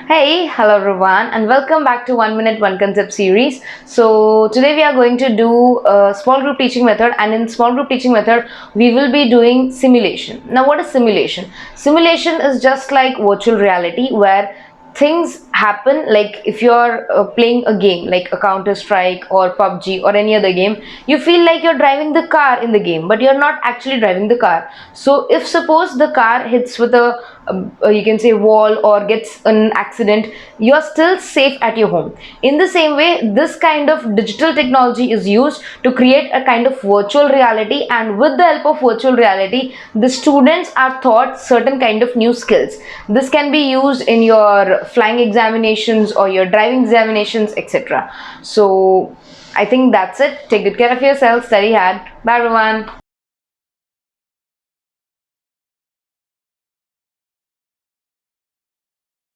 Hey, hello everyone, and welcome back to 1 Minute 1 Concept series. So today we are going to do a small group teaching method, and in small group teaching method we will be doing simulation. Now, what is simulation? Simulation is just like virtual reality where things happen. Like if you're playing a game like a Counter Strike or PUBG or any other game, you feel like you're driving the car in the game, but you're not actually driving the car. So if suppose the car hits with a you can say wall or gets an accident, you are still safe at your home. In the same way, this kind of digital technology is used to create a kind of virtual reality, and with the help of virtual reality the students are taught certain kind of new skills. This can be used in your flying examinations or your driving examinations, etc. So I think that's it. Take good care of yourself, study hard. Bye everyone.